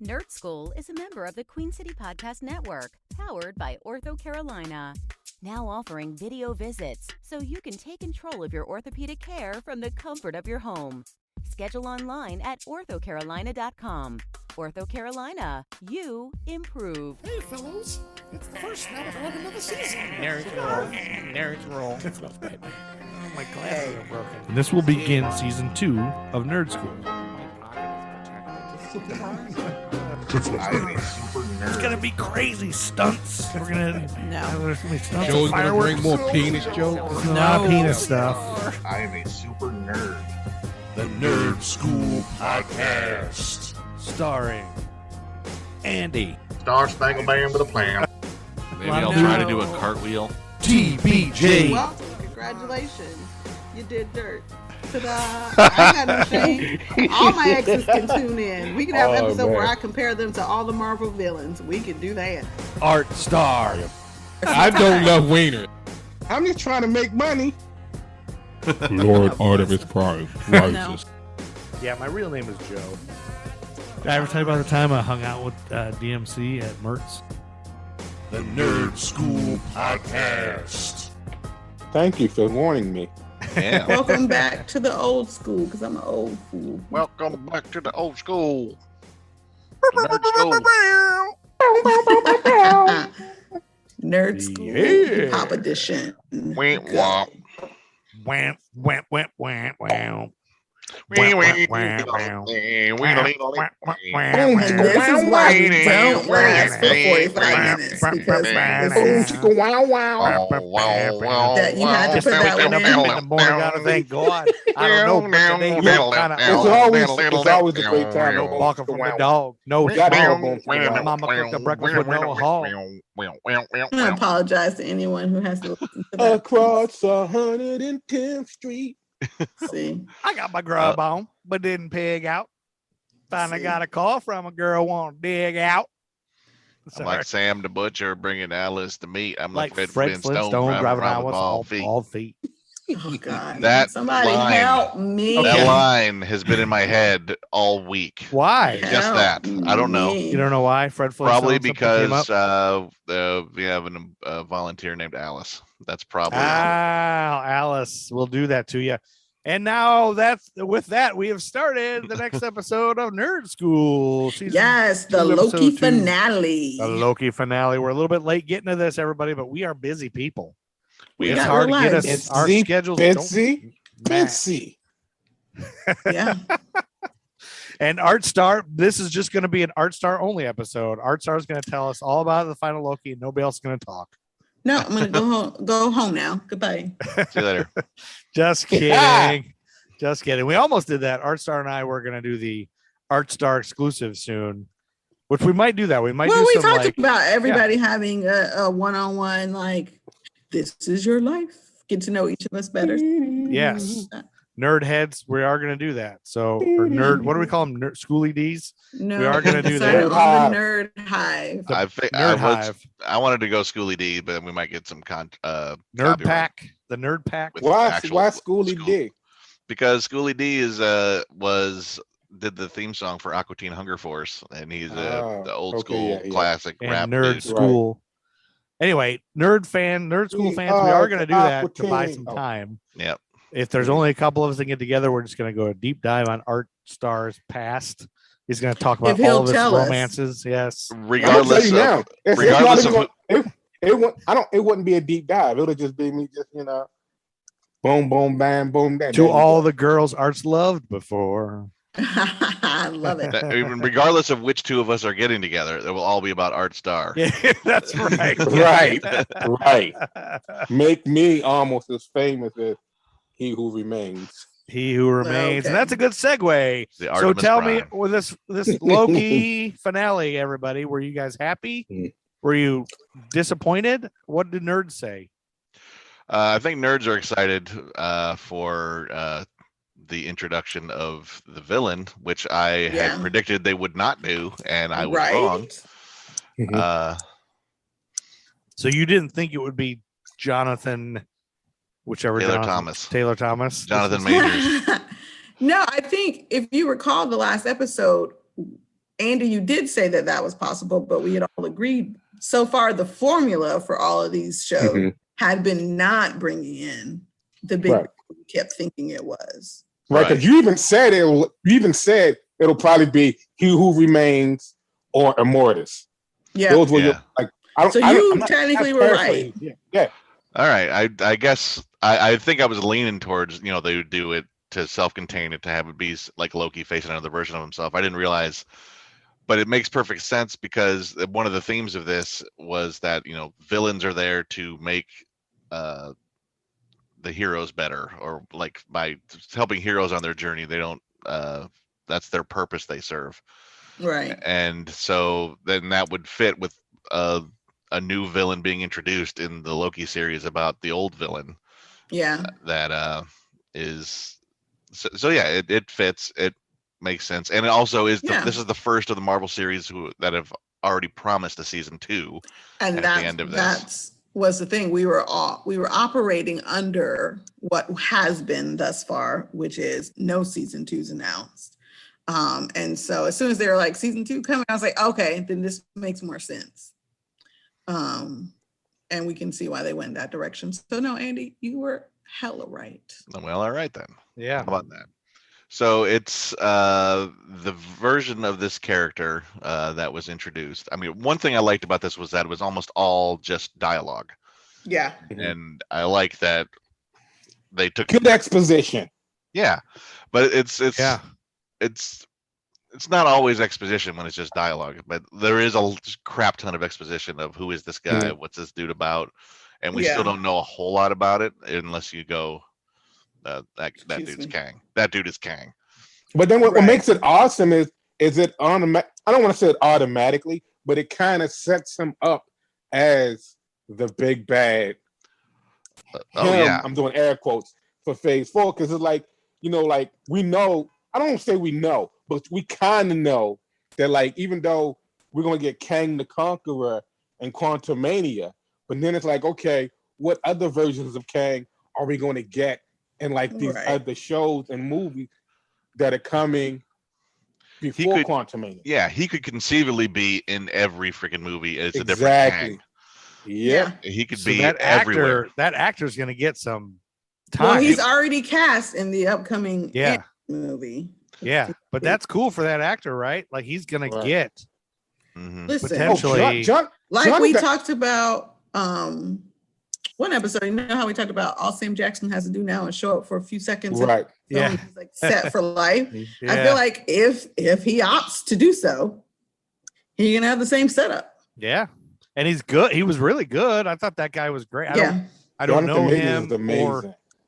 Nerd Skool is a member of the Queen City Podcast Network, powered by Ortho Carolina. Now offering video visits, so you can take control of your orthopedic care from the comfort of your home. Schedule online at orthocarolina.com. Ortho Carolina, you improve. Hey, fellows. It's the first night of another season. Nerds roll. Nerds roll. Oh, my glasses are broken. And this will begin season 2 of Nerd Skool. It's gonna be crazy stunts. We're gonna there's gonna be stunts. Joe's gonna fireworks. bring more penis jokes. There's a lot of penis stuff. I am a super nerd. The Nerd Skool Podcast. Starring Andy, Star Spangled Band with a plan. Maybe I'll try to do a cartwheel. TBJ, Well, congratulations. You did dirt. Ta-da. I ain't got no shame. All my exes can tune in. We can have an episode where I compare them to all the Marvel villains. We can do that. Art Star, I don't love Wiener. I'm just trying to make money. Lord Artemis Prime rises. Yeah, my real name is Joe. Did I ever tell you about the time I hung out with DMC at Mertz? The Nerd Skool Podcast. Thank you for warning me. Yeah. Welcome back to the old school, because I'm an old fool. Welcome back to the old school. Nerd school. Nerd school. Yeah. Pop edition. Went womp. Wham, wham, wham, wham, wham. And this is why we don't last for 45 minutes, because that you had to put that one in. The morning, gotta thank God. I don't know, but today you kind of It's always a great time. no walking from the dog. No my mama cooked the breakfast with no hog. I apologize to anyone who has to listen to that. Across 110th Street. See, I got my grub on, but didn't pig out. Finally got a call from a girl wanting to dig out. I'm like Sam the Butcher bringing Alice to meet. I'm Like like Fred Flintstone driving around with all feet. oh God, That somebody line- help me. That line has been in my head all week. Why? Just that. I don't know. You don't know why? Fred Flintstone? Probably something came up? because we have a volunteer named Alice. That's probably Alice, we'll do that to you. And now with that, we have started the next episode of Nerd Skool. Yes, the episode Loki 2. finale. The Loki finale. We're a little bit late getting to this, everybody, but we are busy people. We It's got hard to get lives. us. Our Betsy, schedules Betsy, don't match. Betsy. Yeah. And Art Star, this is just going to be an Art Star only episode. Art Star is going to tell us all about the final Loki, and nobody else is going to talk. No, I'm gonna go home now. Goodbye. See you later. Just kidding. Just kidding. We almost did that. Art Star and I were going to do the Art Star exclusive soon, which we might do that. We might Well, do we some talked about everybody having a one-on-one, like, this is your life. Get to know each of us better. Yes. Nerd heads, we are going to do that. So, or nerd, what do we call them? Nerd, schooly Ds? No, We are gonna do sorry, that. on the Nerd Hive. Nerd Hive. I wanted to go Schooly D, but then we might get some Nerd copyright Pack. The Nerd Pack. with Why actual Schooly school. D? Because Schooly D is did the theme song for Aqua Teen Hunger Force, and he's the old okay, school yeah. classic And rap Nerd dude. School. Anyway, Nerd School We fans, we are are going to do that Aqua to buy Teen. some Oh. time. Yep. If there's only a couple of us that get together, we're just going to go a deep dive on Art Star's past. He's going to talk about If he'll all of his tell us. romances. Yes. Regardless I'm gonna of tell you now, regardless it's of not even, it wouldn't be a deep dive. It would just be me just, boom, boom, bam, boom, that. To all the girls Art's loved before. I love it. even regardless of which two of us are getting together, it will all be about Art Star. Yeah, that's right. Right. Make me almost as famous as He Who Remains. He Who Remains. And Okay. that's a good segue. The So Artemis tell me, Prime. with this Loki finale, everybody, were you guys happy? Mm. Were you disappointed? What did nerds say? I think nerds are excited for the introduction of the villain, which I Yeah. had predicted they would not do, and I was Right? wrong. Mhm. So you didn't think it would be Jonathan, whichever Taylor Jonathan, Thomas. Taylor Thomas. Jonathan Majors. No, I think if you recall the last episode, Andy, you did say that that was possible, but we had all agreed so far the formula for all of these shows had been not bringing in the big we kept thinking it was. Right, because you even said it'll probably be He Who Remains or Immortus. Yeah. Those were your, like, so you technically were right. Yeah. All right. I guess I think I was leaning towards, they would do it to self-contain it, to have it be like Loki facing another version of himself. I didn't realize, but it makes perfect sense because one of the themes of this was that, villains are there to make the heroes better, or like by helping heroes on their journey. They don't, that's their purpose they serve. Right. And so then that would fit with a new villain being introduced in the Loki series about the old villain. Yeah. That is so yeah, it fits. It makes sense. And it also is this is the first of the Marvel series that have already promised a season 2. And at the end of this. Was the thing. We were operating under what has been thus far, which is no season 2's announced. And so as soon as they were like season 2 coming, I was like, okay, then this makes more sense. And we can see why they went that direction. So no, Andy, you were hella right. Well, all right then. Yeah. How about that? So it's the version of this character that was introduced. I mean, one thing I liked about this was that it was almost all just dialogue. Yeah. And I like that they took good exposition. Yeah. But it's not always exposition when it's just dialogue, but there is a crap ton of exposition of who is this guy, what's this dude about, and we still don't know a whole lot about it unless you go, that dude's Kang. That dude is Kang. But then what makes it awesome is it automatic? I don't want to say it automatically, but it kind of sets him up as the big bad. I'm doing air quotes for Phase 4 because it's like, like we know. I don't say we know, but we kind of know that, like, even though we're going to get Kang the Conqueror and Quantumania, but then it's like, okay, what other versions of Kang are we going to get in, like, these other shows and movies that are coming before Quantumania? Yeah, he could conceivably be in every freaking movie. It's a different Kang. Yeah. He could be everywhere. That actor's going to get some time. Well, he's already cast in the upcoming movie. Yeah, but that's cool for that actor, right? Like he's gonna get listen, potentially we talked about one episode. You know how we talked about all Sam Jackson has to do now and show up for a few seconds, right? He's like set for life. I feel like if he opts to do so, he's gonna have the same setup. Yeah, and he's good. He was really good. I thought that guy was great. I don't know him,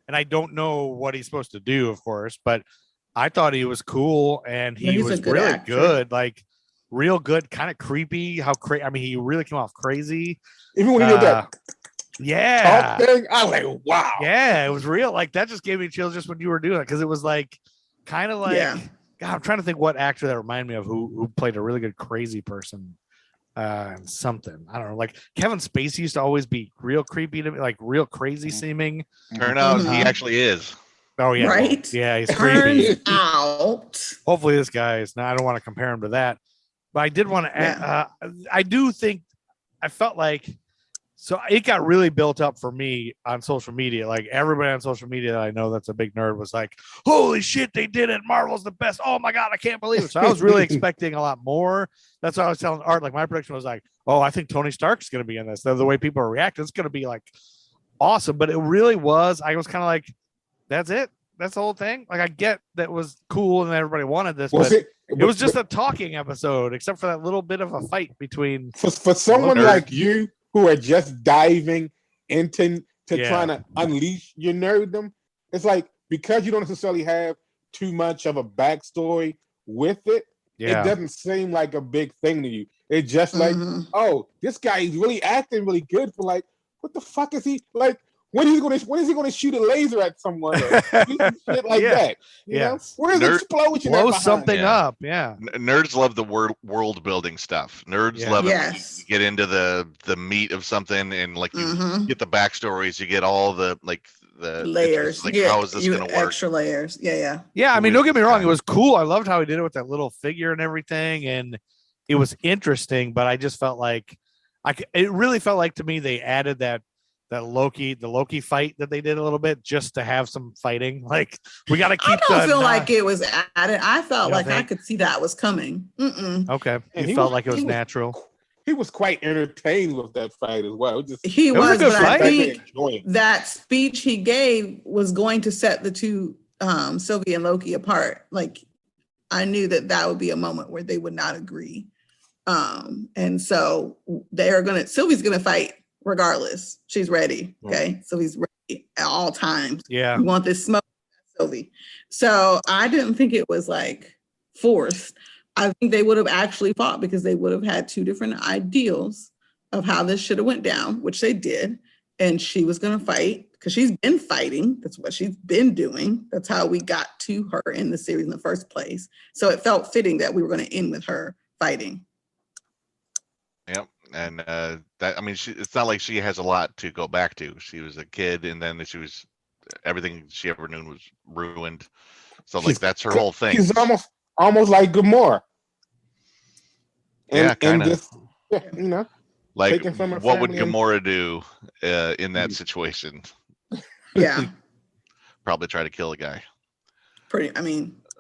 and I don't know what he's supposed to do, of course, but I thought he was cool, and he was really good, like real good, kind of creepy. I mean, he really came off crazy. Even when he did that, talk thing, I was like, wow. Yeah, it was real. Like that just gave me chills just when you were doing it because it was like kind of like God. I'm trying to think what actor that reminded me of who played a really good crazy person. Something I don't know. Like Kevin Spacey used to always be real creepy to me, like real crazy seeming. Turn out he actually is. Oh yeah, right. Yeah, he's creepy. Out. Hopefully, this guy is. Now, I don't want to compare him to that, but I did want to. Add, I do think I felt like so it got really built up for me on social media. Like everybody on social media that I know that's a big nerd was like, "Holy shit, they did it! Marvel's the best! Oh my god, I can't believe it!" So I was really expecting a lot more. That's what I was telling Art. Like my prediction was like, "Oh, I think Tony Stark's going to be in this." The way people are reacting, it's going to be like awesome. But it really was. I was kind of like. That's it. That's the whole thing. Like I get that was cool and everybody wanted this, but it was just a talking episode, except for that little bit of a fight between. For someone like you who are just diving into trying to unleash your nerddom, it's like because you don't necessarily have too much of a backstory with it, it doesn't seem like a big thing to you. It's just like, oh, this guy is really acting really good for like, what the fuck is he like? When is he going to shoot a laser at someone? Or shit like that. You know? Where's the explosion? Blow something up. Yeah. Nerds love the world building stuff. Nerds love it. You get into the meat of something and like you get the backstories. You get all the like layers. like, yeah, how is this going to work? extra layers. Yeah. Yeah, I mean, Who don't is get me this wrong. guy? It was cool. I loved how he did it with that little figure and everything, and it was interesting. But I just felt like it really felt like to me they added the Loki fight that they did a little bit just to have some fighting. Like we got to keep. I don't feel like it was added. I felt like I think? could see that was coming. Okay, And you felt like it was natural. He was quite entertained with that fight as well. He was a was, good but I fight. think that speech he gave was going to set the two, Sylvie and Loki, apart. Like I knew that would be a moment where they would not agree. And so Sylvie's gonna fight regardless. She's ready. Okay. Sylvie's ready at all times. Yeah. We want this smoke, Sylvie. So I didn't think it was like forced. I think they would have actually fought because they would have had two different ideals of how this should have went down, which they did. And she was going to fight because she's been fighting. That's what she's been doing. That's how we got to her in the series in the first place. So it felt fitting that we were going to end with her fighting. Yep. And it's not like she has a lot to go back to. She was a kid, and then everything she ever knew was ruined. So like that's her whole thing. She's almost like Gamora. Yeah, kind of. Like what would Gamora do in that situation? Yeah. Probably try to kill a guy.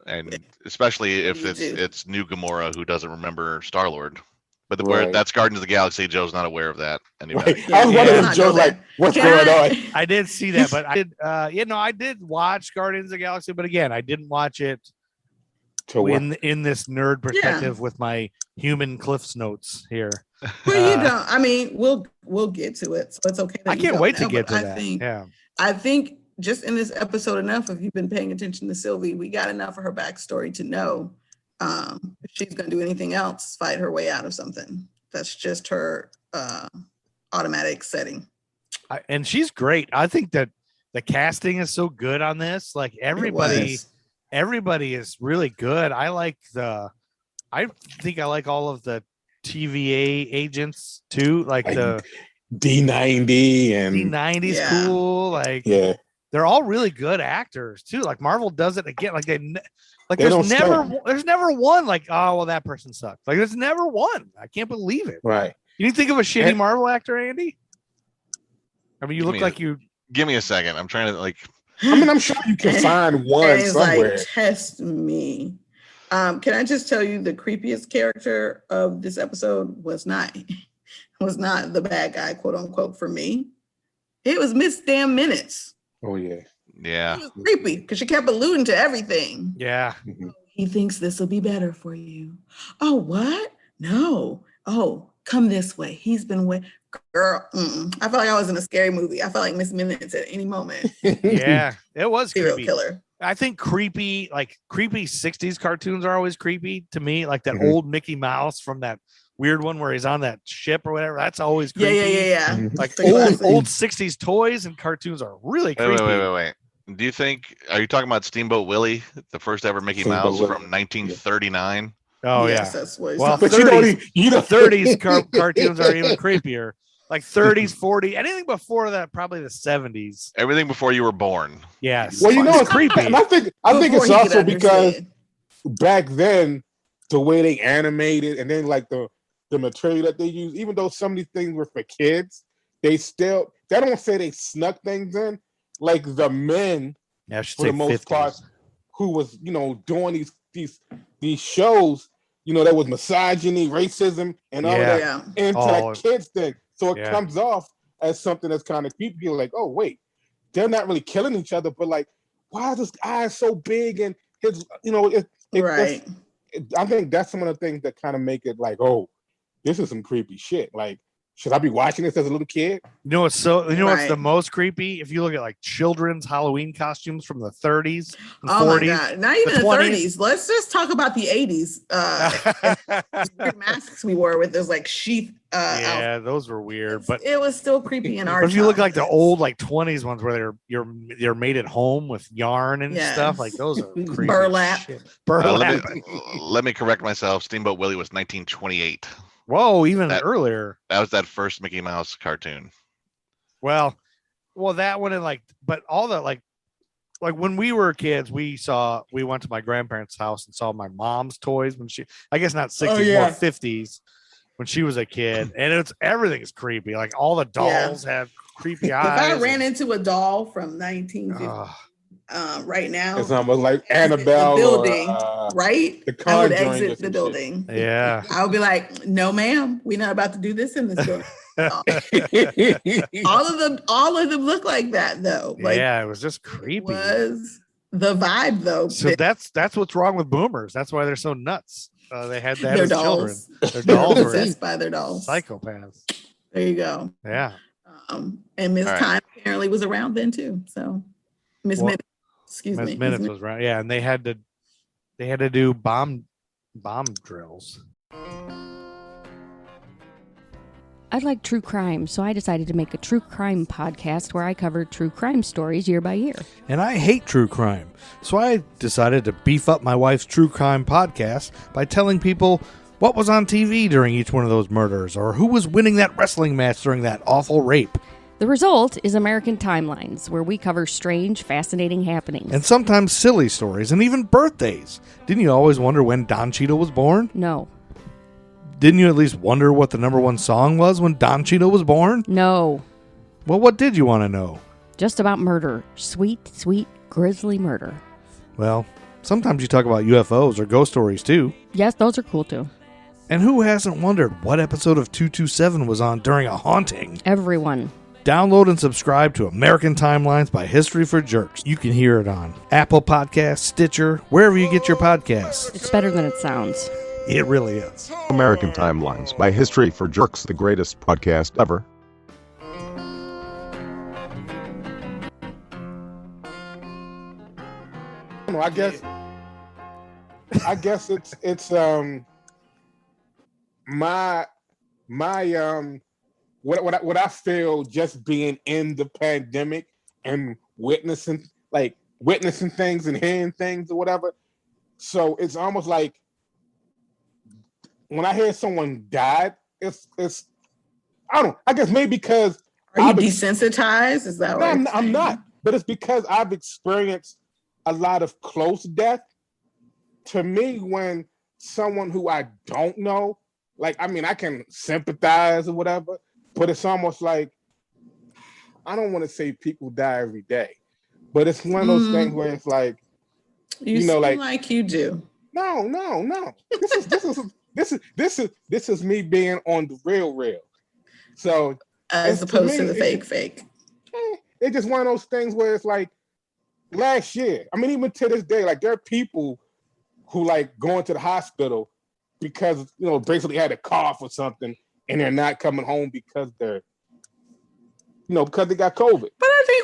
And especially if it's new Gamora who doesn't remember Star-Lord. But that's Guardians of the Galaxy. Joe's not aware of that anyway. Right. I was wondering if Joe's like, what's going on? I did see that, but I did watch Guardians of the Galaxy, but again, I didn't watch it in this nerd perspective with my human Cliff's notes here. Well, you don't. I mean, we'll get to it, so it's okay. I can't wait to get to that. I think just in this episode enough, if you've been paying attention to Sylvie, we got enough of her backstory to know if she's going to do anything else, fight her way out of something. That's just her automatic setting. And she's great. I think that the casting is so good on this. Like everybody is really good. I think I like all of the TVA agents too. Like the D90 and D90's cool. Like they're all really good actors too. Like Marvel does it again. Like there's never one like, oh well, that person sucked. Like there's never one. I can't believe it. Right. You think of a shitty Marvel actor, Andy? I mean, you look like you. Give me a second. I'm trying to like. I'm sure you can find one somewhere. Like, test me. Can I just tell you the creepiest character of this episode was not the bad guy, quote unquote, for me. It was Miss Damn Minutes. Oh yeah. Yeah. It was creepy because she kept alluding to everything. Yeah. He thinks this will be better for you. Oh, what? No. Oh, come this way. He's been waiting. Girl, I felt like I was in a scary movie. I felt like Miss Minutes at any moment. Yeah, it was serial creepy. Killer. I think creepy 60s cartoons are always creepy to me. Like that old Mickey Mouse from that weird one where he's on that ship or whatever. That's always creepy. Yeah. Like old 60s toys and cartoons are really creepy. Wait. Do you think, are you talking about Steamboat Willie, the first ever Mickey Mouse from 1939? Oh yes, yeah. That's what well, but 30s, the 30s cartoons are even creepier. Like 30s, 40s, anything before that, probably the 70s. Everything before you were born. Yes. Well, it's creepy. And I think it's also because back then, the way they animated and then like the material that they use, even though some of these things were for kids, they don't say they snuck things in. Like the men, for the most part, who was doing these shows, there was misogyny, racism, and all that into that kids thing. So it comes off as something that's kind of creepy. You're like, oh wait, they're not really killing each other, but like, why is this eye so big and his, right? I think that's some of the things that kind of make it like, oh, this is some creepy shit. Like, should I be watching this as a little kid? What's the most creepy? If you look at like children's Halloween costumes from the 30s and 40s. My God. Not even the 30s. Let's just talk about the 80s. Masks we wore with those like sheath outfits. Those were weird, but it was still creepy in our But if you look like the old like 20s ones where they're made at home with yarn and stuff, like those are creepy. Burlap. Let me correct myself. Steamboat Willie was 1928. Whoa, even earlier. That was that first Mickey Mouse cartoon. Well, Well, that one and but all that like when we were kids, we went to my grandparents' house and saw my mom's toys when I guess not 60s, more 50s when she was a kid, and everything is creepy. Like all the dolls have creepy eyes. If I ran into a doll from 1950. Right now, it's almost like Annabelle, the building, right? The I would Conjuring exit the building. Shit. Yeah, I would be like, "No, ma'am, we're not about to do this in this building." all of them look like that, though. Like, yeah, it was just creepy. It was the vibe, though. So that's what's wrong with boomers. That's why they're so nuts. They had that their as dolls. children. Their dolls were possessed by their dolls. Psychopaths. There you go. Yeah. And Miss Time apparently was around then too. So Miss Minutes. Excuse me. Miss Minutes was right. Yeah, and they had to do bomb drills. I like true crime, so I decided to make a true crime podcast where I cover true crime stories year by year. And I hate true crime, so I decided to beef up my wife's true crime podcast by telling people what was on TV during each one of those murders, or who was winning that wrestling match during that awful rape. The result is American Timelines, where we cover strange, fascinating happenings. And sometimes silly stories, and even birthdays. Didn't you always wonder when Don Cheadle was born? No. Didn't you at least wonder what the #1 song was when Don Cheadle was born? No. Well, what did you want to know? Just about murder. Sweet, sweet, grisly murder. Well, sometimes you talk about UFOs or ghost stories, too. Yes, those are cool, too. And who hasn't wondered what episode of 227 was on during a haunting? Everyone. Download and subscribe to American Timelines by History for Jerks. You can hear it on Apple Podcasts, Stitcher, wherever you get your podcasts. It's better than it sounds. It really is. American Timelines by History for Jerks, the greatest podcast ever. I guess it's my what I feel just being in the pandemic and witnessing things and hearing things or whatever. So it's almost like when I hear someone died, it's I don't know. I guess maybe because are you desensitized? Is that right? I'm not, but it's because I've experienced a lot of close death. To me, when someone who I don't know, I can sympathize or whatever, but it's almost like, I don't want to say people die every day, but it's one of those things where it's like, you seem like you do. No. This is me being on the real. So as opposed to the fake. It's just one of those things where it's like last year. I mean, even to this day, there are people who going to the hospital because basically had a cough or something, and they're not coming home because they're because they got COVID. But I think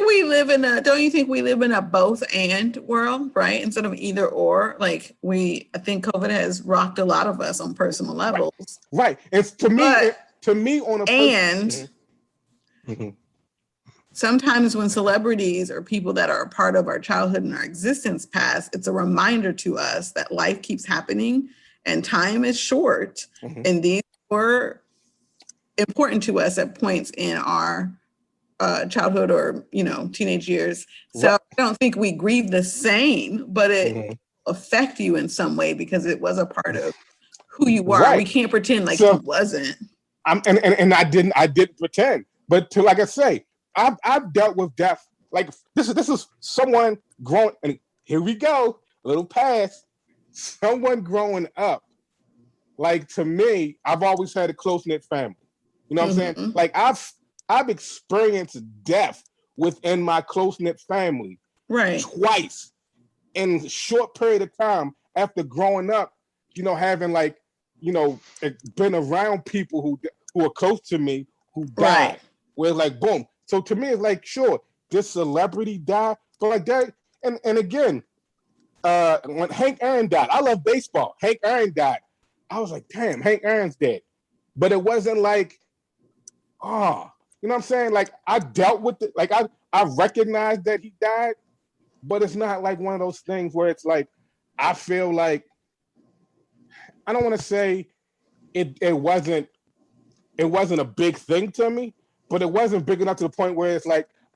don't you think we live in a both and world, right? Instead of either or. I think COVID has rocked a lot of us on personal levels. Right. It's to me on a sometimes when celebrities or people that are a part of our childhood and our existence pass, it's a reminder to us that life keeps happening and time is short. And these were important to us at points in our childhood or teenage years. So I don't think we grieve the same, but it affect you in some way because it was a part of who you were. Right. We can't pretend like it wasn't. And I didn't pretend. But like I say, I've dealt with death. This is someone growing, and here we go, a little past. Someone growing up. To me, I've always had a close-knit family. You know what I'm saying? I've experienced death within my close-knit family twice in a short period of time after growing up, having been around people who are close to me who died. Where boom. So to me, it's sure, this celebrity died, but that, and again, when Hank Aaron died, I love baseball. Hank Aaron died. I was like, damn, Hank Aaron's dead. But it wasn't you know what I'm saying? I dealt with it. I recognized that he died, but it's not one of those things where it's I feel I don't want to say it wasn't a big thing to me, but it wasn't big enough to the point where it's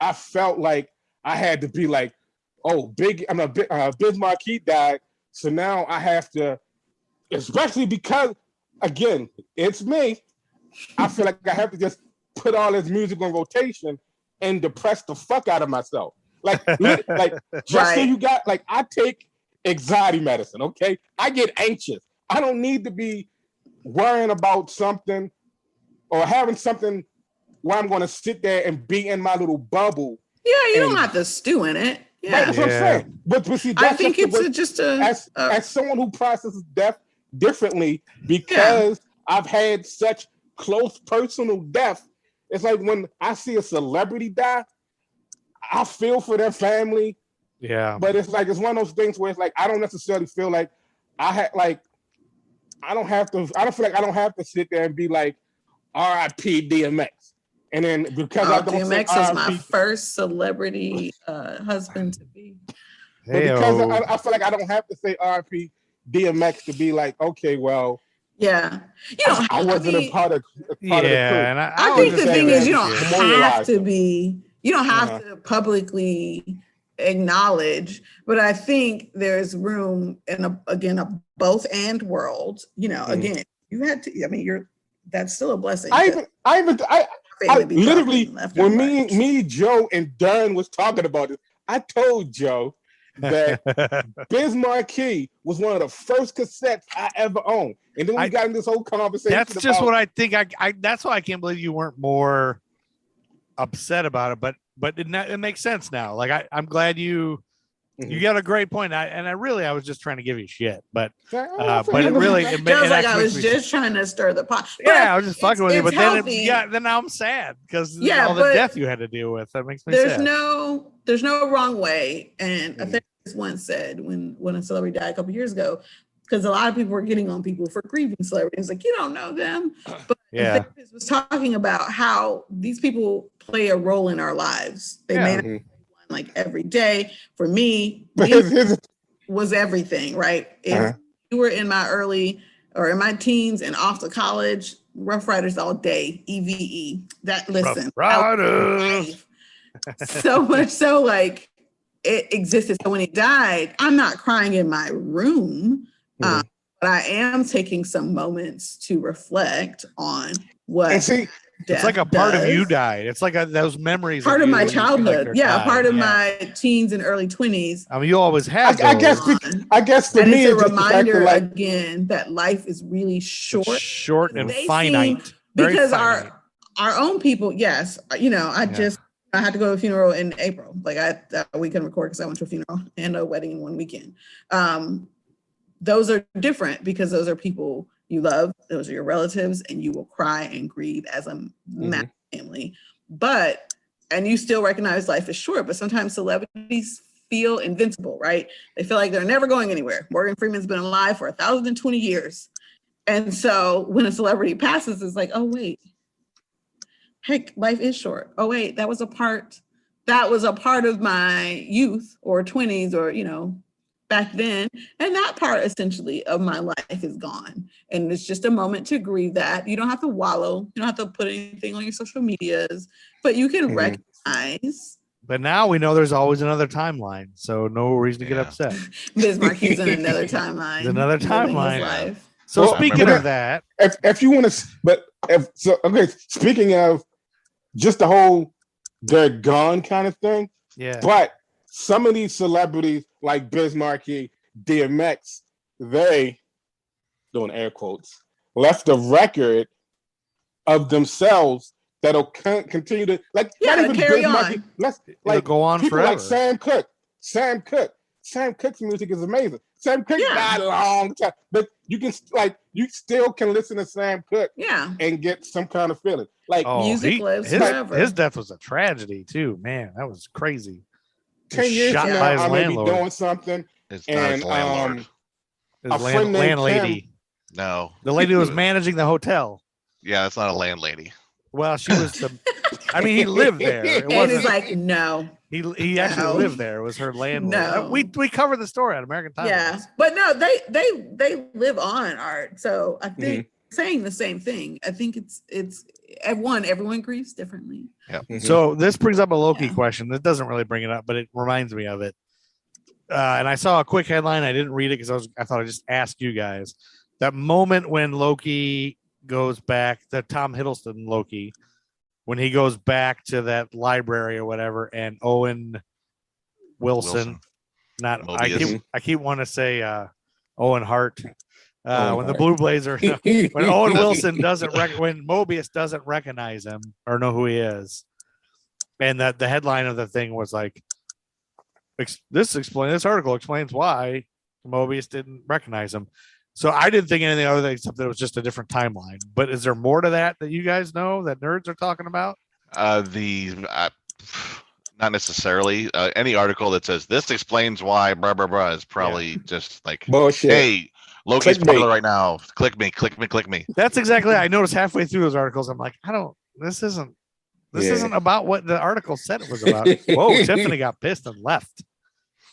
I felt like I had to be like, oh, Biz Markie died, so now I have to, especially because, again, it's me. I feel like I have to just put all this music on rotation and depress the fuck out of myself. Like just so you got, like, I take anxiety medicine, okay? I get anxious. I don't need to be worrying about something or having something where I'm going to sit there and be in my little bubble. Yeah, you don't have to stew in it. Yeah, right, that's what I'm saying. But see, I think it's as someone who processes death differently, because I've had such close personal death. It's like when I see a celebrity die, I feel for their family. Yeah, but it's like it's one of those things where it's like I don't necessarily feel like I don't feel like I don't have to sit there and be like R.I.P. DMX. And then because I don't DMX is my first celebrity husband to be. But because I feel like I don't have to say R.I.P. DMX to be like, okay, well, yeah, you don't. I wasn't a part of the crew. And I think the thing is, you don't have to be. You don't have to publicly acknowledge, but I think there's room in a both and world. You know, again, you had to. I mean, that's still a blessing. I literally, when me, Joe, and Dunn was talking about it, I told Joe that Biz Markie was one of the first cassettes I ever owned. And then we got in this whole conversation. That's just what I think. That's why I can't believe you weren't more upset about it. But it makes sense now. Like I'm glad you got a great point. I was just trying to give you shit, but it really I was just trying to stir the pot. Yeah, I was just fucking with you. But then now I'm sad because all the death you had to deal with. That makes me sad. There's no wrong way. And a therapist once said when a celebrity died a couple years ago, because a lot of people were getting on people for grieving celebrities, like you don't know them. But the therapist was talking about how these people play a role in our lives. They may not play one like every day. For me, was everything, right? If you were in my teens and off to college, Rough Riders all day, EVE. So much so, like it existed. So when he died, I'm not crying in my room, but I am taking some moments to reflect on what. It's like a part of you died. It's like those memories. Part of my childhood, part of my teens and early 20s. I mean, you always had. I guess for me, it's a reminder again that life is really short and finite. Because our own people, yes, you know, I had to go to a funeral in April. Like we couldn't record because I went to a funeral and a wedding in one weekend. Those are different because those are people you love, those are your relatives, and you will cry and grieve as a family. And you still recognize life is short, but sometimes celebrities feel invincible, right? They feel like they're never going anywhere. Morgan Freeman's been alive for 1,020 years. And so when a celebrity passes, it's like, oh, wait, heck, life is short. Oh, wait, that was a part of my youth or 20s or, you know, back then, and that part essentially of my life is gone. And it's just a moment to grieve that. You don't have to wallow. You don't have to put anything on your social medias, but you can recognize. But now we know there's always another timeline, so no reason to get upset. Biz Markie's in another timeline. There's another timeline. So speaking of that, if you want to, speaking of just the whole they're gone kind of thing, but some of these celebrities like Biz Markie, DMX, they, doing air quotes, left a record of themselves that'll continue to not even carry on. Like go on people forever. Like Sam Cooke's music is amazing. Sam Cooke died a long time, but you still can listen to Sam Cooke and get some kind of feeling. Like music lives forever. His death was a tragedy too, man. That was crazy. 10 years from now, I may be doing something. It's not his landlord. A friend named landlady. Kim. No. The lady who was managing the hotel. Yeah, that's not a landlady. Well, she was he lived there. And he's like, no. He actually lived there. It was her landlord. No. We covered the story on American Time. Yeah. But no, they live on, Art. So I think saying the same thing. I think it's everyone grieves differently. Yeah. So this brings up a Loki Yeah. question. That doesn't really bring it up, but it reminds me of it. And I saw a quick headline. I didn't read it because I thought I'd just ask you guys. That moment when Loki goes back, that Tom Hiddleston Loki, when he goes back to that library or whatever, and Owen Wilson. Not Mobius. I keep wanting to say Owen Hart. Owen When the Hart. Blue Blazer, when Owen Wilson when Mobius doesn't recognize him or know who he is, and that the headline of the thing was like, this article explains why Mobius didn't recognize him. So I didn't think anything other than except that it was just a different timeline. But is there more to that you guys know that nerds are talking about? Not necessarily. Any article that says this explains why blah blah blah is probably just like bullshit. Hey, Loki's Clickbait. popular right now. Click me. That's exactly. I noticed halfway through those articles, I'm like, this isn't about what the article said it was about. Whoa, Tiffany got pissed and left.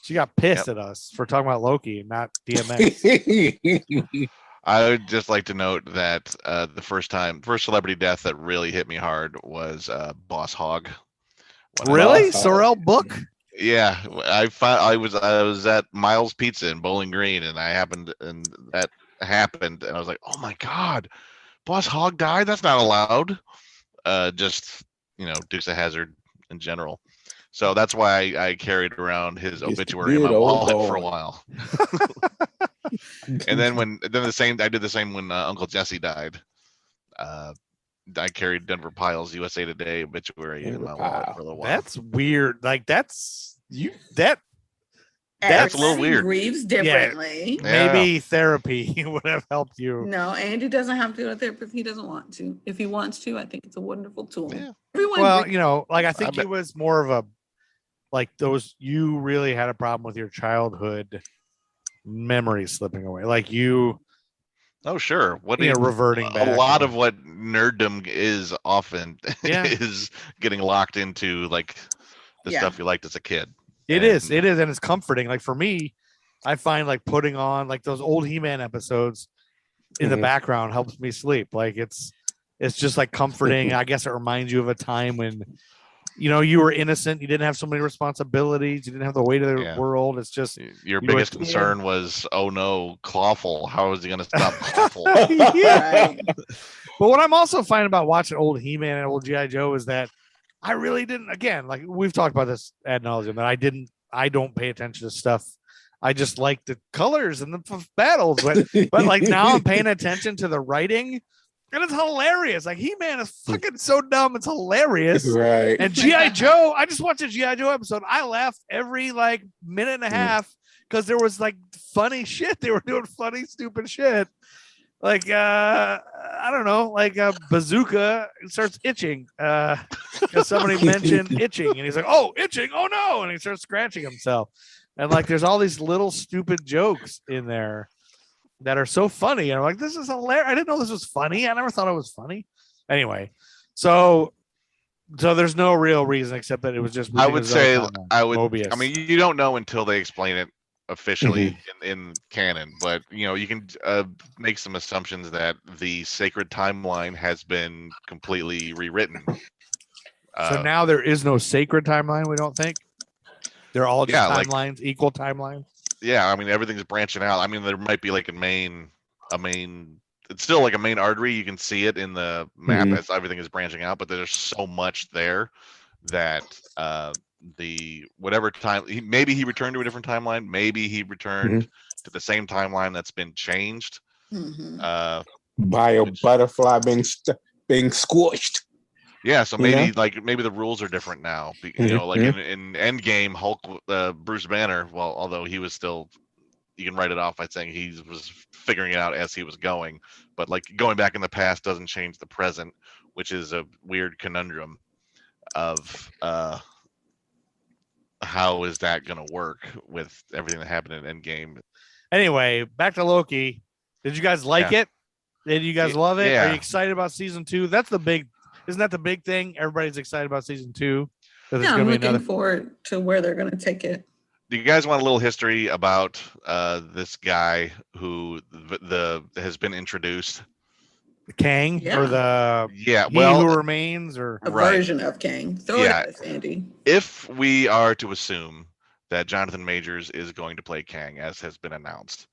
She got pissed at us for talking about Loki and not DMX. I would just like to note that the first celebrity death that really hit me hard was Boss Hogg. Really? Sorrel Book? Yeah, I was at Miles Pizza in Bowling Green, and that happened, and I was like, oh my god, Boss Hogg died? That's not allowed. Just Dukes of Hazzard in general. So that's why I carried around his obituary in my wallet for a while. And then I did the same when Uncle Jesse died. I carried Denver Pile's USA Today obituary in my wallet for a little while. That's weird. Like that's a little weird. Grieves differently. Yeah. Maybe therapy would have helped you. No, Andy doesn't have to go to therapy if he doesn't want to. If he wants to, I think it's a wonderful tool. Yeah. I think it was more of a you really had a problem with your childhood memories slipping away. Like you. Oh, sure. Reverting back. A lot of what nerddom is often is getting locked into like the stuff you liked as a kid. It is, and it's comforting. Like for me, I find like putting on like those old He-Man episodes in the background helps me sleep. Like it's just like comforting. I guess it reminds you of a time when you were innocent. You didn't have so many responsibilities. You didn't have the weight of the world. It's just your biggest concern was, oh no, Clawful. How is he going to stop Clawful? Right. But what I'm also finding about watching old He-Man and old G.I. Joe is that I really didn't. Again, like we've talked about this ad nauseum, that I don't pay attention to stuff. I just like the colors and the battles, but like now I'm paying attention to the writing. And it's hilarious. Like He-Man is fucking so dumb. It's hilarious. Right. And G.I. Joe, I just watched a G.I. Joe episode. I laughed every like minute and a half because there was like funny shit. They were doing funny, stupid shit. Like I don't know, like Bazooka starts itching. Because somebody mentioned itching, and he's like, "Oh, itching! Oh no!" And he starts scratching himself. And like, there's all these little stupid jokes in there that are so funny. And I'm like, this is hilarious. I didn't know this was funny. I never thought it was funny. Anyway, so there's no real reason except that it was just. Mobius. I mean, you don't know until they explain it officially in canon, but you can make some assumptions that the sacred timeline has been completely rewritten. So now there is no sacred timeline. We don't think they're all just timelines, equal timelines. Yeah, I mean everything's branching out. I mean there might be like a main. It's still like a main artery. You can see it in the map as everything is branching out, but there's so much there that the whatever time maybe he returned to a different timeline. Maybe he returned to the same timeline that's been changed. By a butterfly being squished. Yeah, so maybe maybe the rules are different now. Like in Endgame, Hulk, Bruce Banner. Well, although he was still, you can write it off by saying he was figuring it out as he was going. But like going back in the past doesn't change the present, which is a weird conundrum of how is that going to work with everything that happened in Endgame. Anyway, back to Loki. Did you guys like it? Did you guys love it? Yeah. Are you excited about season 2? Isn't that the big thing? Everybody's excited about season 2. Yeah, I'm looking forward to where they're going to take it. Do you guys want a little history about this guy who has been introduced Kang Yeah. or the He Who Remains or a version of Kang. Throw it at us, Andy. If we are to assume that Jonathan Majors is going to play Kang, as has been announced,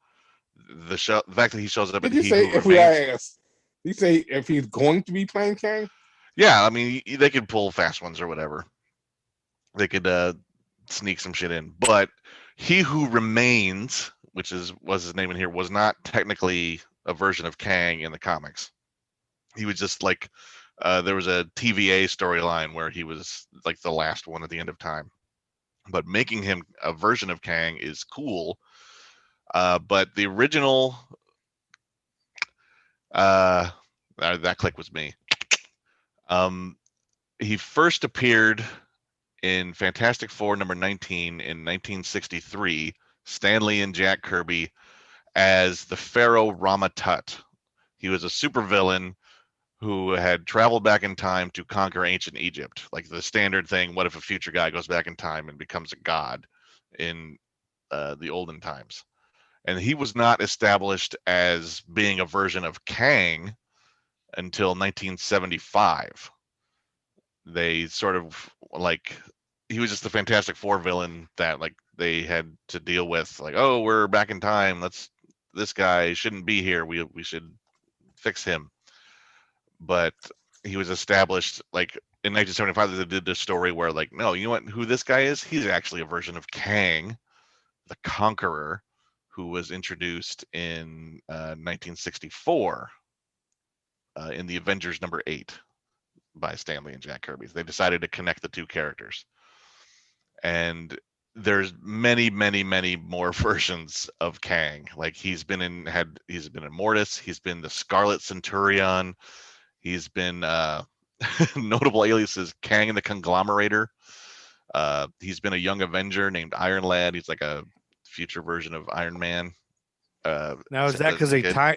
the fact that he shows up Did at you He say Who if we Remains. ask? You say if he's going to be playing Kang? Yeah, I mean they could pull fast ones or whatever. They could sneak some shit in, but He Who Remains, which was his name in here, was not technically a version of Kang in the comics. He was just like there was a TVA storyline where he was like the last one at the end of time. But making him a version of Kang is cool. But the original that click was me. He first appeared in Fantastic Four number 19 in 1963, Stan Lee and Jack Kirby as the Pharaoh Rama Tut. He was a supervillain who had traveled back in time to conquer ancient Egypt. Like the standard thing, what if a future guy goes back in time and becomes a god in the olden times? And he was not established as being a version of Kang until 1975. They sort of like, he was just the Fantastic Four villain that like they had to deal with, like, oh, we're back in time, this guy shouldn't be here, we should fix him. But he was established like in 1975. They did this story where like, no, you know what, who this guy is? He's actually a version of Kang the Conqueror, who was introduced in 1964 in the Avengers number 8 by Stan Lee and Jack Kirby. They decided to connect the two characters, and there's many more versions of Kang. Like he's been in Mortis, he's been the Scarlet Centurion, he's been notable aliases Kang and the Conglomerator. He's been a young Avenger named Iron Lad. He's like a future version of Iron Man. Now is that because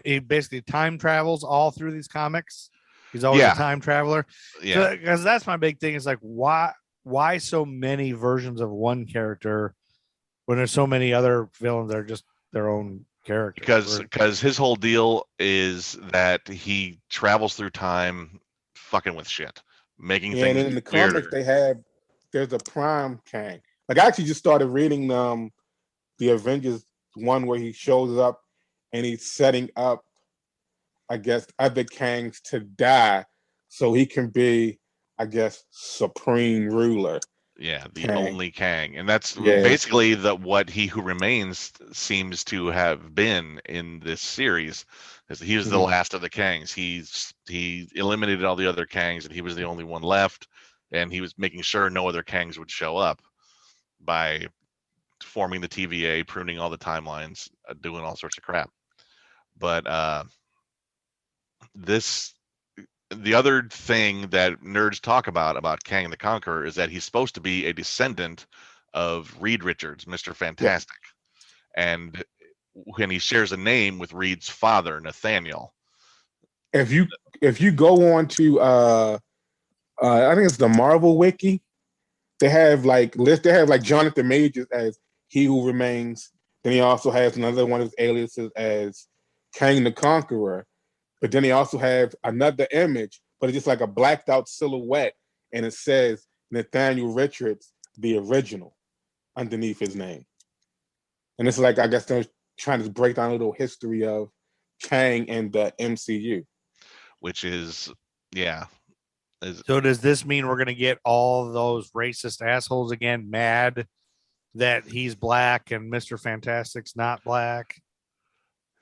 he basically time travels all through these comics? He's always a time traveler. Yeah, because that's my big thing. Is like why so many versions of one character when there's so many other villains that are just their own character? Because his whole deal is that he travels through time, fucking with shit, making things. And in the weirder. comics, there's a Prime Kang. Like I actually just started reading the Avengers one where he shows up and he's setting up, I guess, other Kangs to die so he can be, I guess, supreme ruler. Yeah, the only Kang. And that's basically what He Who Remains seems to have been in this series. He was the last of the Kangs. He eliminated all the other Kangs and he was the only one left. And he was making sure no other Kangs would show up by forming the TVA, pruning all the timelines, doing all sorts of crap. But the other thing that nerds talk about Kang the Conqueror is that he's supposed to be a descendant of Reed Richards, Mr. Fantastic. Yeah. And when he shares a name with Reed's father, Nathaniel. If you go on to I think it's the Marvel Wiki, they have like Jonathan Majors as He Who Remains. Then he also has another one of his aliases as Kang the Conqueror. But then he also has another image, but it's just like a blacked out silhouette, and it says Nathaniel Richards, the original, underneath his name. And it's like, I guess they're trying to break down a little history of Kang and the MCU. Which is, yeah. So does this mean we're going to get all those racist assholes again mad that he's black and Mr. Fantastic's not black?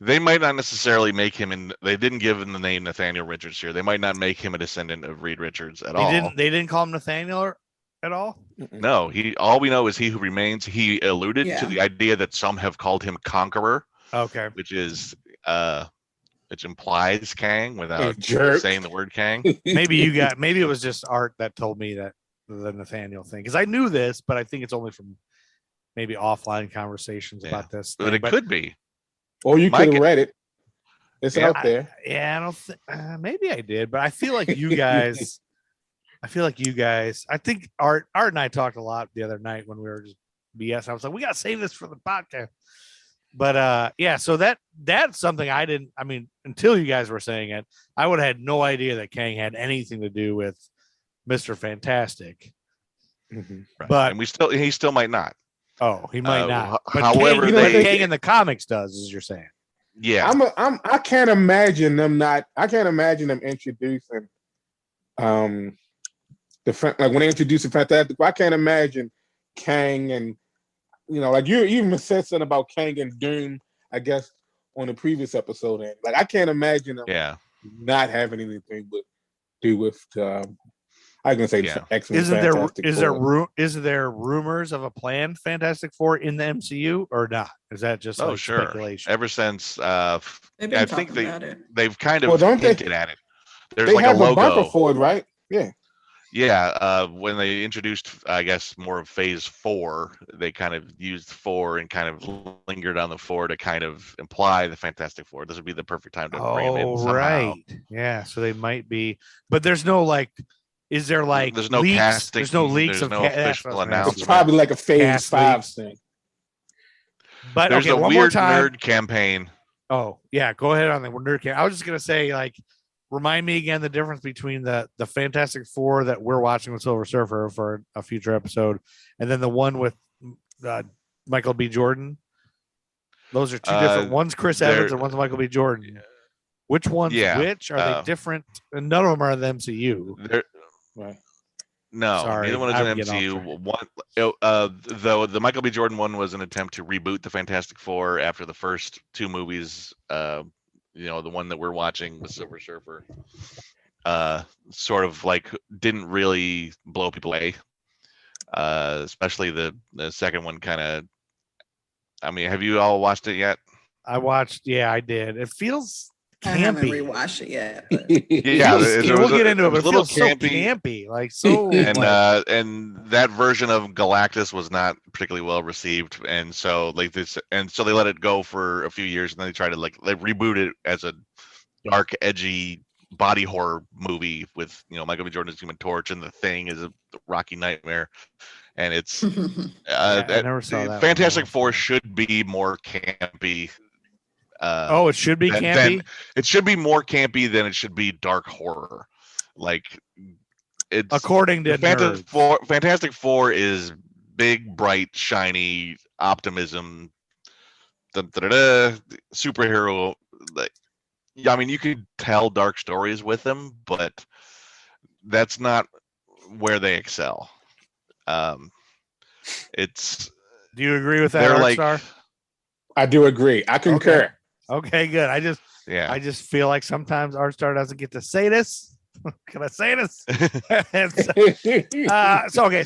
They might not necessarily make him they didn't give him the name Nathaniel Richards here. They might not make him a descendant of Reed Richards at all. They didn't call him Nathaniel at all? No, all we know is He Who Remains. He alluded to the idea that some have called him Conqueror. Okay. Which implies Kang without saying the word Kang. Maybe it was just Art that told me that the Nathaniel thing, because I knew this, but I think it's only from maybe offline conversations about this thing. But it could be. Or you could have read it. It's out there. I don't maybe I did, but I feel like you guys I think Art and I talked a lot the other night when we were just BS. I was like, we gotta save this for the podcast. But yeah, so that's something I didn't. I mean, until you guys were saying it, I would have had no idea that Kang had anything to do with Mr. Fantastic. Mm-hmm. Right. But and he still might not. Oh, he might not. But however, Kang in the comics does, as you're saying. Yeah, I can't imagine them not. I can't imagine them introducing, like when they introduce the Fantastic Four, I can't imagine Kang and like you even said something about Kang and Doom, I guess, on the previous episode. And like I can't imagine them not having anything to do with. I was gonna say X-Men. Is there rumors of a planned Fantastic Four in the MCU or not? Is that just speculation? Ever since I think they've kind of hinted at it. There's they like have a logo bumper for it, right? Yeah. Yeah, when they introduced, I guess, more of Phase 4, they kind of used 4 and kind of lingered on the 4 to kind of imply the Fantastic Four. This would be the perfect time to bring them in somehow. Right. Yeah, so they might be, but there's no is there there's no leaks? casting, there's no leaks there's of no official announcement. It's probably like a Phase 5 thing. But there's okay, a one weird more time. nerd campaign. Oh yeah, go ahead on the nerd campaign. I was just gonna say remind me again the difference between the Fantastic Four that we're watching with Silver Surfer for a future episode, and then the one with Michael B. Jordan. Those are two different. One's Chris Evans and one's Michael B. Jordan. Which one's which? Are they different? And none of them are in the MCU. Right. No, Sorry, neither one is an MCU. The Michael B. Jordan one was an attempt to reboot the Fantastic Four after the first 2 movies. The one that we're watching with Silver Surfer, sort of didn't really blow people away. Especially the second one kind of. I mean, have you all watched it yet? I watched. Yeah, I did. It feels campy. I haven't rewatched it yet. But... we'll get into it. But it little feels campy, and that version of Galactus was not particularly well received, and so they let it go for a few years, and then they tried to they reboot it as a dark, edgy body horror movie with Michael B. Jordan as Human Torch, and The Thing is a Rocky Nightmare, and it's I never saw that Fantastic Four should be more campy. It should be campy. It should be more campy than it should be dark horror. It's according to Fantastic Four is big, bright, shiny optimism. Superhero. I mean, you could tell dark stories with them, but that's not where they excel. It's. Do you agree with that, Artstar? I do agree. I concur. Okay, good. I just feel like sometimes Artstar doesn't get to say this. Can I say this?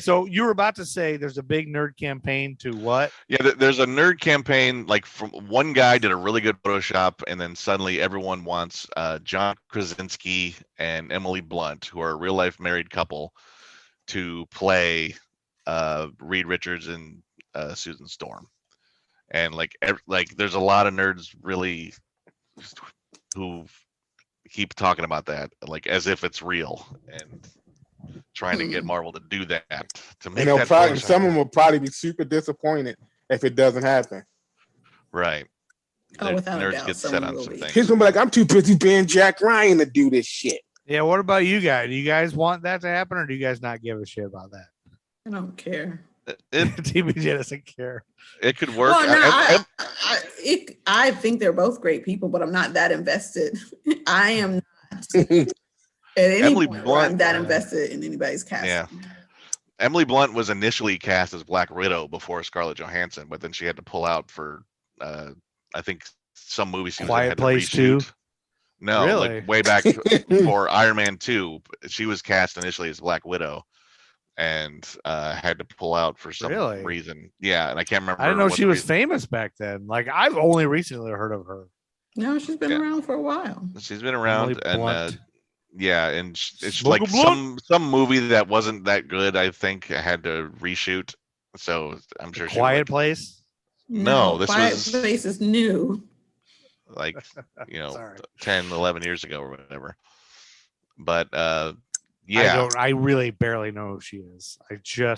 So you were about to say there's a big nerd campaign to what? Yeah, there's a nerd campaign. From one guy did a really good Photoshop, and then suddenly everyone wants John Krasinski and Emily Blunt, who are a real life married couple, to play Reed Richards and Susan Storm. And there's a lot of nerds really who keep talking about that as if it's real and trying to get Marvel to do that to make that. Some of them will probably be super disappointed if it doesn't happen. Right. Without nerds a doubt, get set on some things. Kids will be like, I'm too busy being Jack Ryan to do this shit. Yeah. What about you guys? Do you guys want that to happen, or do you guys not give a shit about that? I don't care. TBJ doesn't care. It could work. Well, no, I think they're both great people, but I'm not that invested. I am not at any point where I'm that invested in anybody's casting. Yeah. Emily Blunt was initially cast as Black Widow before Scarlett Johansson, but then she had to pull out for I think some movies. Quiet Place 2. No, really? Way back for Iron Man 2, she was cast initially as Black Widow. And had to pull out for some reason. Yeah, and I can't remember. I didn't know she was famous back then. I've only recently heard of her. No, she's been around for a while. She's been around, and it's some movie that wasn't that good. I think I had to reshoot, so I'm sure. Quiet Place. No, this Quiet was Place is new. 10, 11 years ago or whatever. But Yeah. I really barely know who she is.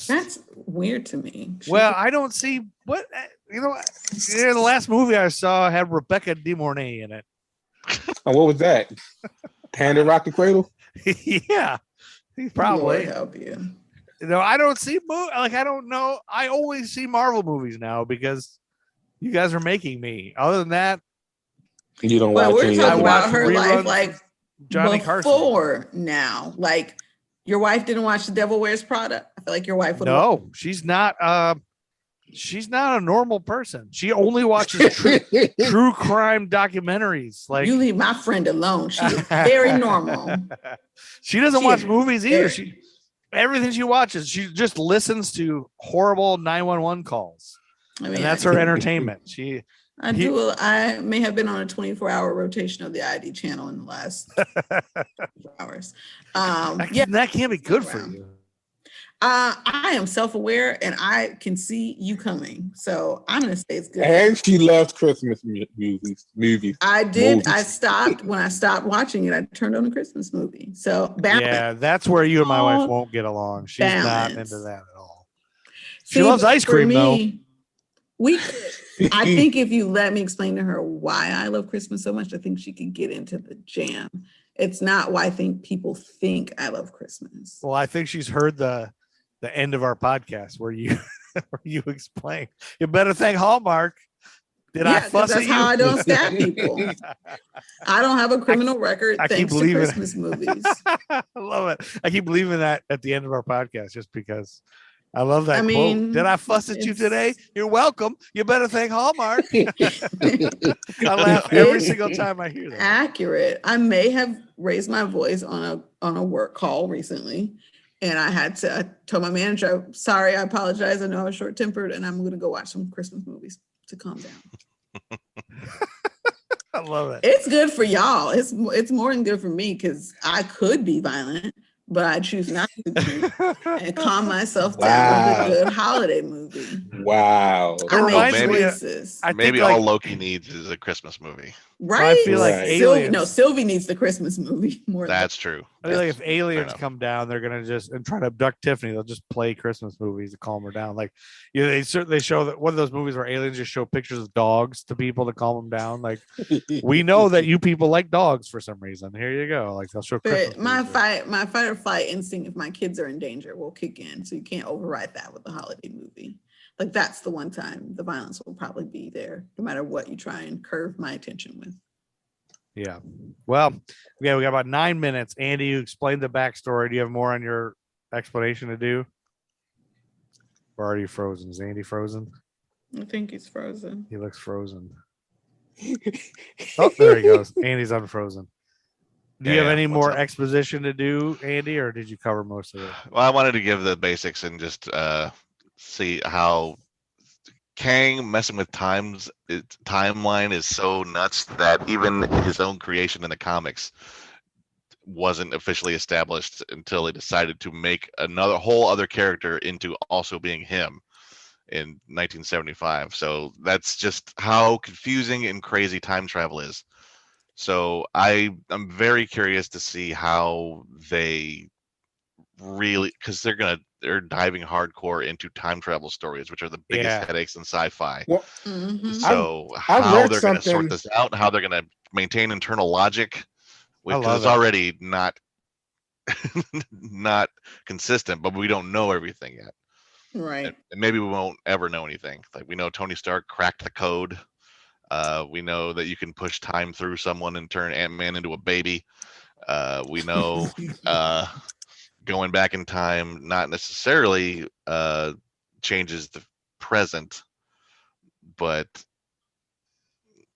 That's weird to me. I don't see what the last movie I saw had Rebecca De Mornay in it. Oh, what was that? Panda Rock the Cradle? Yeah, probably. Lord help you. I don't see I don't know. I always see Marvel movies now because you guys are making me. Other than that, you don't watch. We're any talking other about her life, reruns like Johnny before Carson. now. Like your wife didn't watch The Devil Wears Prada. I feel like your wife would. No, she's not. She's not a normal person. She only watches true crime documentaries. Like you leave my friend alone. She is very normal. She doesn't watch is movies either. very- Everything she watches, she just listens to horrible 911 calls. I mean, And that's her entertainment. I may have been on a 24-hour rotation of the ID channel in the last 4 hours. That can't be good for you. I am self-aware and I can see you coming. So I'm going to say it's good. And she loves Christmas movies. I did. I stopped. When I stopped watching it, I turned on a Christmas movie. So balance. Yeah, that's where you and my wife won't get along. She's not into that at all. She loves ice cream, though. I think if you let me explain to her why I love Christmas so much, I think she could get into the jam. It's not why I think people think I love Christmas. Well, I think she's heard the end of our podcast where you explain. You better thank Hallmark. I fuss at you? That's how I don't stab people. I don't have a criminal record thanks to Christmas movies. I love it. I keep believing that at the end of our podcast just because I love that quote. Did I fuss at you today? You're welcome. You better thank Hallmark. I laugh every single time I hear that. Accurate. I may have raised my voice on a work call recently. And I told my manager, sorry, I apologize. I know I was short-tempered and I'm going to go watch some Christmas movies to calm down. I love it. It's good for y'all. It's more than good for me because I could be violent, but I choose not to be and calm myself down with a good holiday movie. Wow. Maybe all Loki needs is a Christmas movie. Right? I feel like aliens. Sylvie needs the Christmas movie more. That's true. I feel like if aliens come down, they're gonna and try to abduct Tiffany. They'll just play Christmas movies to calm her down. Like, they certainly show that one of those movies where aliens just show pictures of dogs to people to calm them down. Like, we know that you people like dogs for some reason. Here you go. Like, they'll show. But my fight or flight instinct, if my kids are in danger, will kick in. So you can't override that with a holiday movie. Like, that's the one time the violence will probably be there, no matter what you try and curve my attention with. Yeah. Well, we got about 9 minutes. Andy, you explained the backstory. Do you have more on your explanation to do? Or are you frozen? Is Andy frozen? I think he's frozen. He looks frozen. Oh, there he goes. Andy's unfrozen. Do you have any more exposition to do, Andy, or did you cover most of it? Well, I wanted to give the basics and just see how Kang messing with timeline is so nuts that even his own creation in the comics wasn't officially established until they decided to make another whole other character into also being him in 1975. So that's just how confusing and crazy time travel is. So I'm very curious to see how they really, because they're diving hardcore into time travel stories, which are the biggest headaches in sci-fi. Well, so how they're going to sort this out, and how they're going to maintain internal logic, because it's already not consistent, but we don't know everything yet. Right. And maybe we won't ever know anything. Like, we know Tony Stark cracked the code. We know that you can push time through someone and turn Ant-Man into a baby. We know going back in time not necessarily changes the present, but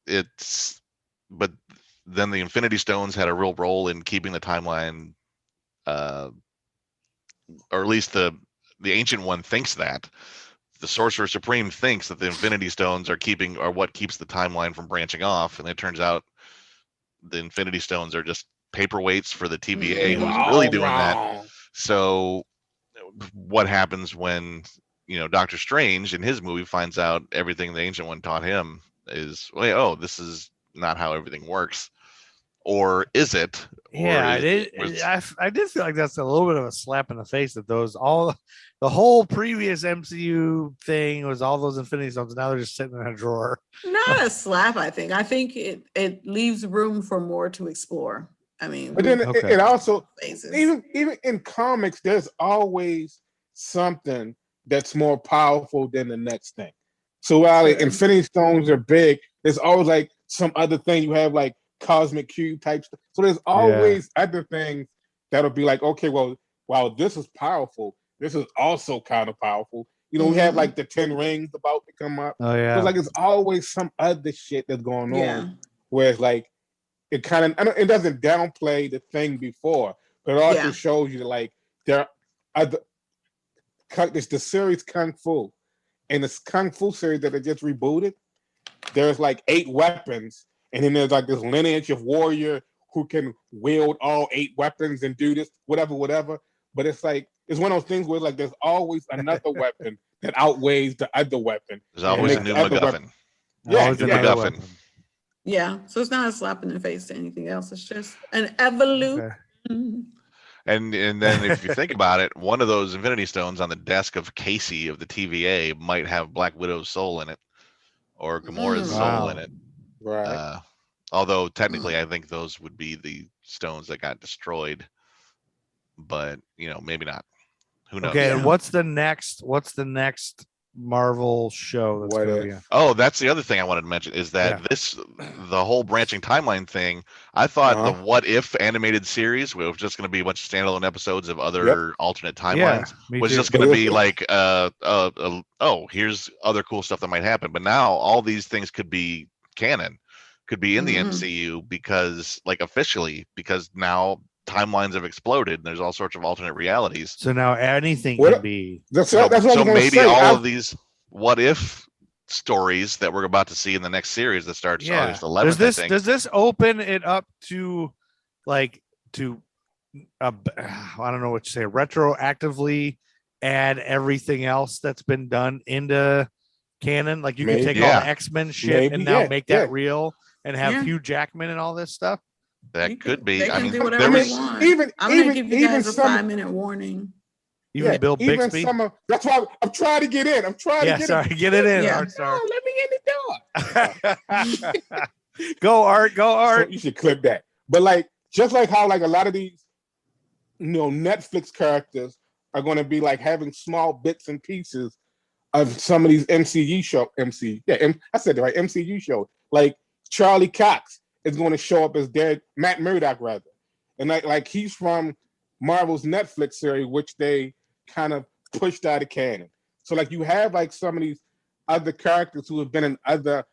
then the Infinity Stones had a real role in keeping the timeline, or at least the Ancient One thinks that. The Sorcerer Supreme thinks that the Infinity Stones are what keeps the timeline from branching off, and it turns out the Infinity Stones are just paperweights for the TVA, who's really doing that. So what happens when Doctor Strange in his movie finds out everything the Ancient One taught him is, this is not how everything works? or is it? Yeah, Or I did feel like that's a little bit of a slap in the face that the whole previous MCU thing was all those Infinity Stones. Now they're just sitting in a drawer. Not a slap, I think. I think it leaves room for more to explore. I mean, But then Okay. it also, phases. even in comics, there's always something that's more powerful than the next thing. So while the Sure. Infinity Stones are big, there's always like some other thing you have, like cosmic cube type stuff. So there's always other things that'll be like, okay, well, while this is powerful, this is also kind of powerful. You know, we have like the 10 rings about to come up. Oh So yeah. it's like it's always some other shit that's going Yeah. on where it's like it kind of, it doesn't downplay the thing before, but it also Yeah. shows you that like there are it's the series Kung Fu, and this Kung Fu series that they just rebooted. There's like 8 weapons, and then there's like this lineage of warrior who can wield all 8 weapons and do this, whatever. But it's like it's one of those things where like there's always another weapon that outweighs the other weapon. There's always a makes new the other MacGuffin. weapon- Yeah, Always new another MacGuffin. weapon. Yeah. So it's not a slap in the face to anything else. It's just an evolution. Okay. And then if you think about it, one of those Infinity Stones on the desk of Casey of the TVA might have Black Widow's soul in it, or Gamora's soul Wow. in it. Right. Although technically, I think those would be the stones that got destroyed, but maybe not. Who knows? Okay, Yeah. and what's the next Marvel show that's What gonna if? be on? Oh, that's the other thing I wanted to mention is that the whole branching timeline thing. I thought the What If animated series, which was just going to be a bunch of standalone episodes of other alternate timelines, me was too. just going to be like, here's other cool stuff that might happen. But now all these things could be canon, could be in the MCU because, like, officially, because now timelines have exploded and there's all sorts of alternate realities. So now anything What- can be. That's what I was So gonna maybe say. all of these what if stories that we're about to see in the next series that starts August 11th. Does this open it up to I don't know what to say, retroactively add everything else that's been done into canon? Like you can take all the X-Men shit and now make that real and have Hugh Jackman and all this stuff. That could be. They I can mean, do whatever there they was want. even I'm gonna even give you even guys a some 5-minute warning. Even Bill even Bixby. some that's why I'm trying to get in. I'm trying to get in. Get it in, Yeah. Art Star. Oh, let me in the door. Go Art. So you should clip that. But like, just like how like a lot of these, Netflix characters are going to be like having small bits and pieces of some of these MCU shows. Like Charlie Cox is going to show up as Matt Murdock rather, and like he's from Marvel's Netflix series, which they kind of pushed out of canon. So like you have like some of these other characters who have been in other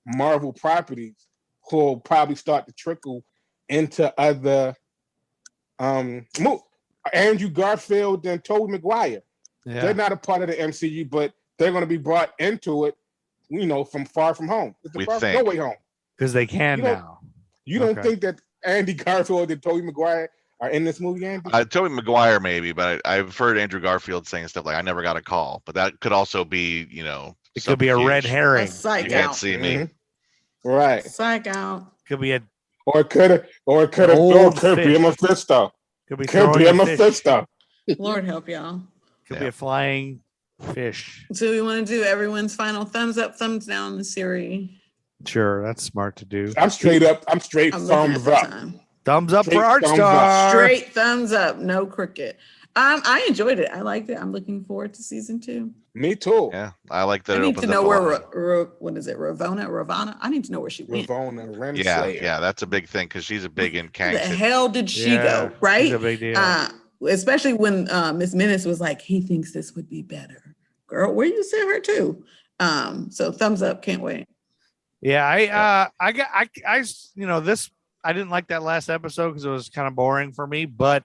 Marvel properties who will probably start to trickle into other Andrew Garfield and Tobey Maguire. Yeah. They're not a part of the MCU, but they're going to be brought into it, from Far From Home. It's No Way Home. Because they can now. You don't think that Andy Garfield and Tobey Maguire are in this movie, Andy? Tobey Maguire maybe, but I've heard Andrew Garfield saying stuff like, "I never got a call," but that could also be, it could be a red herring. A psych You can't out. see me. Right. Psych out. Could be a Or it could be a Mephisto. Could be Could be a throwing a fish. Mephisto. Lord help y'all. Could be a flying fish. So we want to do everyone's final thumbs up, thumbs down the series. Sure, that's smart to do. I'm straight I'm looking thumbs at the up. time. Thumbs up Straight for Art thumbs Star. up. Straight thumbs up, no cricket. I enjoyed it. I liked it. I'm looking forward to season 2. Me too. Yeah, I like that. I it need to opens know up a where lot. what is it, Ravonna? I need to know where she went. Ravonna Renslayer. Yeah, that's a big thing because she's a big in Where the Kang. hell did she go? It's Right? a big deal. Especially when Miss Menace was like, he thinks this would be better. Girl, where you sent her to? So thumbs up, can't wait. Yeah, this I didn't like that last episode because it was kind of boring for me, but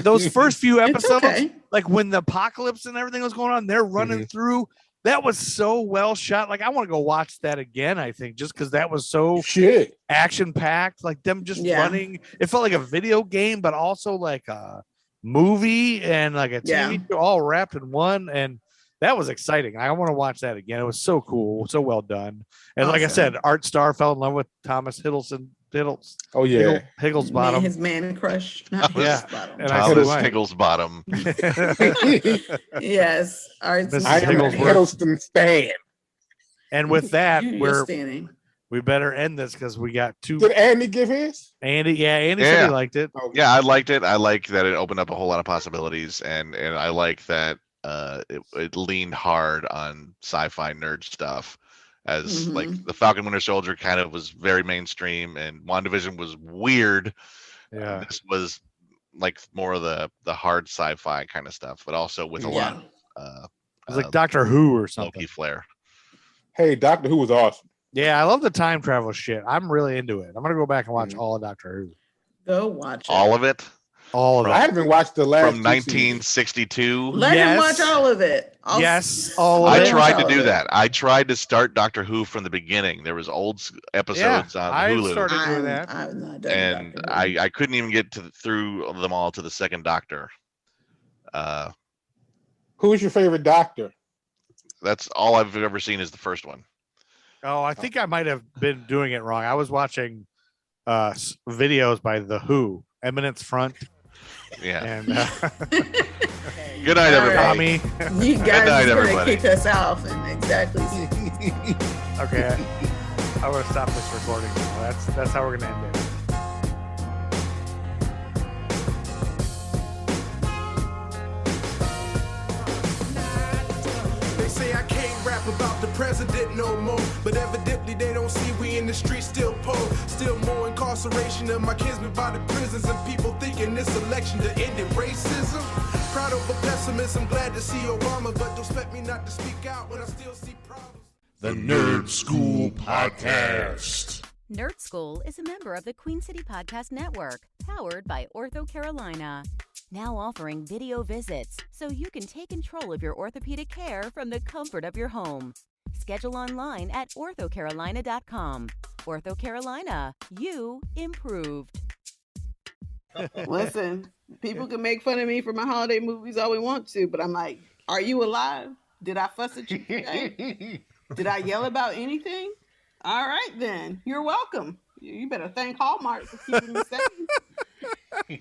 those first few It's episodes, okay. like when the apocalypse and everything was going on, they're running through. That was so well shot. Like I want to go watch that again. I think just because that was so Shit. action packed, like them just Yeah. running. It felt like a video game, but also like a movie and like a TV show all wrapped in one. And that was exciting. I want to watch that again. It was so cool, so well done. And like I Awesome. said, Art Star fell in love with Thomas Hiddleston Hiddles. Oh yeah, Higglesbottom. His man crush. Not Yeah. Higglesbottom. And I Thomas said, Higglesbottom. Yes. Mrs. I am a Higglesworth. Hiddleston stan. And with that, You're standing. we better end this because we got two. Did Andy give his? Andy said he liked it. Oh, Yeah, I liked it. I like that it opened up a whole lot of possibilities, and I like that it leaned hard on sci-fi nerd stuff, as like the Falcon Winter Soldier kind of was very mainstream, and WandaVision was weird. Yeah, this was like more of the hard sci-fi kind of stuff, but also with a lot of it's like Doctor Who or something. Loki flair. Hey, Doctor Who was awesome. Yeah, I love the time travel shit. I'm really into it. I'm gonna go back and watch all of Doctor Who. Go watch it. All of it. All of it. I haven't watched the last From 1962. Let him watch all of it. Yes, all of it. I tried to do that. I tried to start Doctor Who from the beginning. There was old episodes on Hulu. I started doing that. I've not done And I couldn't even get through them all to the second Doctor. Who's your favorite Doctor? That's all I've ever seen is the first one. Oh, I think I might have been doing it wrong. I was watching videos by The Who, Eminence Front. Yeah. And good night, everybody. Tommy. You guys night, are going to everybody. kick us off. And exactly. Okay. I'm going to stop this recording. That's how we're going to end it. About the president no more, but evidently they don't see we in the street still poor, still more incarceration of my kinsmen by the prisons, and people thinking this election to end in racism. Proud over pessimism, glad to see Obama, but don't expect me not to speak out when I still see problems. The Nerd School Podcast. Nerd School is a member of the Queen City Podcast Network, powered by Ortho Carolina. Now offering video visits so you can take control of your orthopedic care from the comfort of your home. Schedule online at orthocarolina.com. Ortho Carolina, you improved. Listen, people can make fun of me for my holiday movies all we want to, but I'm like, are you alive? Did I fuss at you today? Did I yell about anything? All right, then. You're welcome. You better thank Hallmark for keeping me safe.